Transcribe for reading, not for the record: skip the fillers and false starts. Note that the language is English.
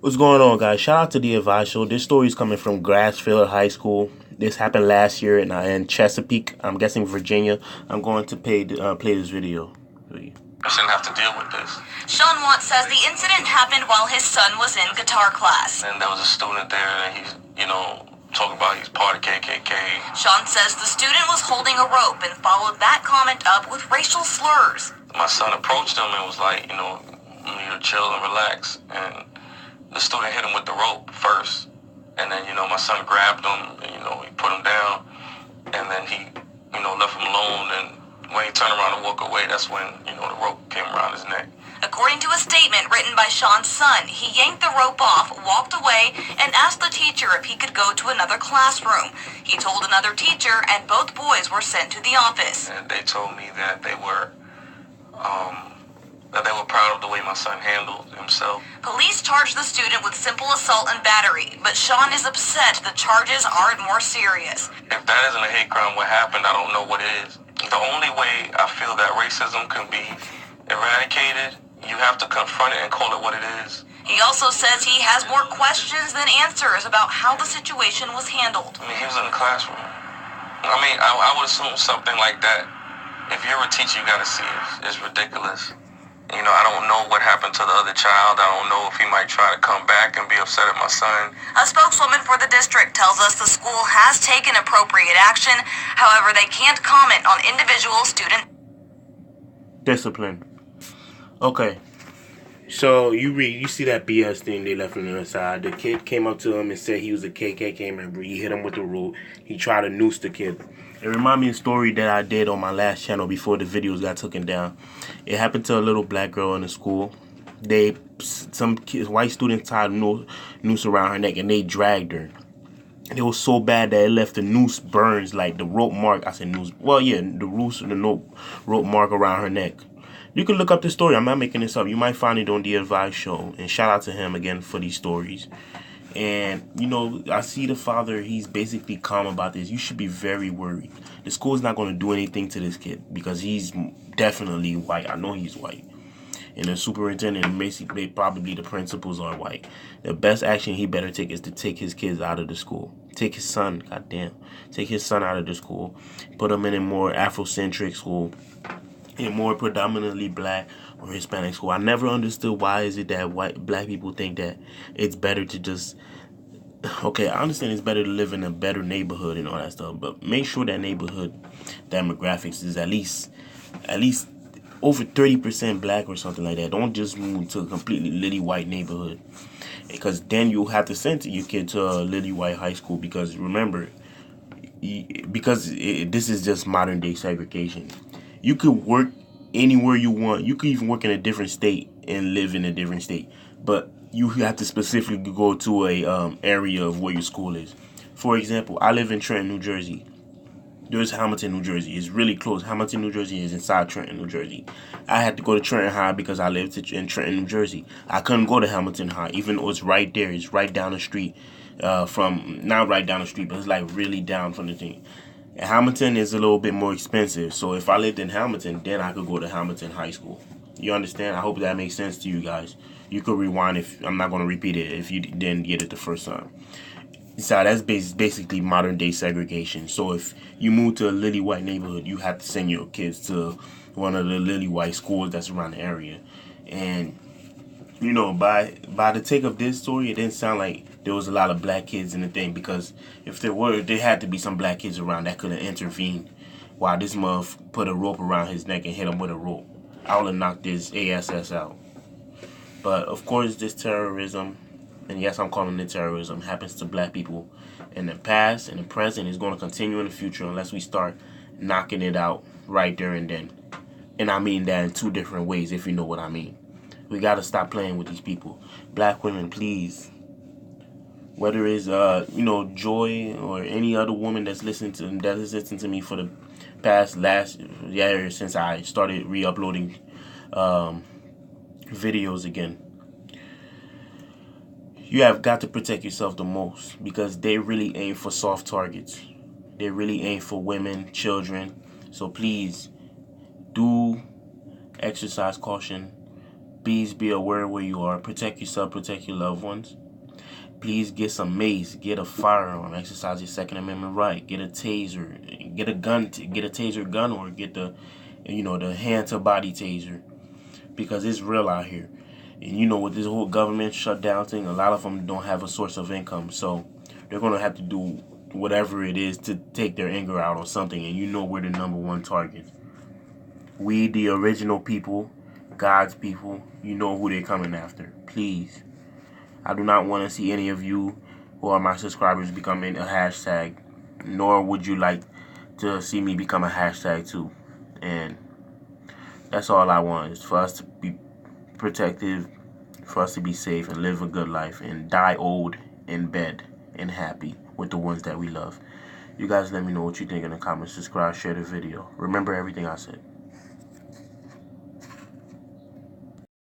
What's going on, guys? Shout out to the Advice Show. This story is coming from Grassfield High School. This happened last year in Chesapeake. I'm guessing Virginia. I'm going to play this video for you. I shouldn't have to deal with this. Sean Watt says the incident happened while his son was in guitar class. And there was a student there and he's, talking about he's part of KKK. Sean says the student was holding a rope and followed that comment up with racial slurs. My son approached him and was like, you need to chill and relax. And the student hit him with the rope first. And then, my son grabbed him and, he put him down. And then he, left him alone. And when he turned around to walk away, that's when, the rope came around his neck. According to a statement written by Sean's son, he yanked the rope off, walked away, and asked the teacher if he could go to another classroom. He told another teacher, and both boys were sent to the office. And they told me that they were proud of the way my son handled himself. Police charged the student with simple assault and battery, but Sean is upset the charges aren't more serious. If that isn't a hate crime, what happened, I don't know what is. The only way I feel that racism can be eradicated, you have to confront it and call it what it is. He also says he has more questions than answers about how the situation was handled. He was in the classroom. I would assume something like that. If you're a teacher, you gotta see it. It's ridiculous. I don't know what happened to the other child. I don't know if he might try to come back and be upset at my son. A spokeswoman for the district tells us the school has taken appropriate action. However, they can't comment on individual student discipline. Okay. So you see that BS thing they left on the side. The kid came up to him and said he was a KKK member. He hit him with the rope. He tried to noose the kid. It reminded me of a story that I did on my last channel before the videos got taken down. It happened to a little black girl in the school. Some kids, white students tied a noose around her neck and they dragged her. It was so bad that it left the noose burns, like the rope mark. I said noose. Well, yeah, the rope mark around her neck. You can look up the story. I'm not making this up. You might find it on the Advice Show. And shout out to him again for these stories. And, I see the father, he's basically calm about this. You should be very worried. The school is not going to do anything to this kid because he's definitely white. I know he's white. And the superintendent and basically probably the principals are white. The best action he better take is to take his kids out of the school. Take his son, goddamn. Take his son out of the school. Put him in a more Afrocentric school. A more predominantly black or Hispanic school. I never understood why is it that black people think that it's better to just, okay, I understand it's better to live in a better neighborhood and all that stuff, but make sure that neighborhood demographics is at least over 30% black or something like that. Don't just move to a completely lily white neighborhood, because then you'll have to send your kid to a lily white high school, because remember, this is just modern day segregation. You could work anywhere you want. You could even work in a different state and live in a different state. But you have to specifically go to a area of where your school is. For example, I live in Trenton, New Jersey. There's Hamilton, New Jersey. It's really close. Hamilton, New Jersey is inside Trenton, New Jersey. I had to go to Trenton High because I lived in Trenton, New Jersey. I couldn't go to Hamilton High, even though it's right there. It's right down the street not right down the street, but it's like really down from the thing. Hamilton is a little bit more expensive, so if I lived in Hamilton, then I could go to Hamilton High School. You understand? I hope that makes sense to you guys. You could rewind if I'm not going to repeat it if you didn't get it the first time. So that's basically modern day segregation. So if you move to a lily white neighborhood, you have to send your kids to one of the lily white schools that's around the area. And by the take of this story, it didn't sound like there was a lot of black kids in the thing, because if there were, there had to be some black kids around that could have intervened while this muff put a rope around his neck and hit him with a rope. I would have knocked his ASS out. But of course, this terrorism, and yes, I'm calling it terrorism, happens to black people in the past and the present. Is going to continue in the future unless we start knocking it out right there and then. And I mean that in two different ways, if you know what I mean. We got to stop playing with these people. Black women, please. Whether it's Joy or any other woman that has listened to me for the past last year since I started re-uploading videos again. You have got to protect yourself the most, because they really aim for soft targets. They really aim for women, children. So please do exercise caution. Please be aware where you are. Protect yourself, protect your loved ones. Please get some mace, get a firearm, exercise your Second Amendment right, get a taser, get a gun, get a taser gun, or get the, the hand-to-body taser, because it's real out here. And with this whole government shutdown thing, a lot of them don't have a source of income, so they're gonna have to do whatever it is to take their anger out on something, and we're the #1 target. We, the original people, God's people, who they're coming after. Please. I do not want to see any of you who are my subscribers becoming a hashtag, nor would you like to see me become a hashtag too. And that's all I want, is for us to be protective, for us to be safe and live a good life and die old in bed and happy with the ones that we love. You guys let me know what you think in the comments. Subscribe, share the video. Remember everything I said.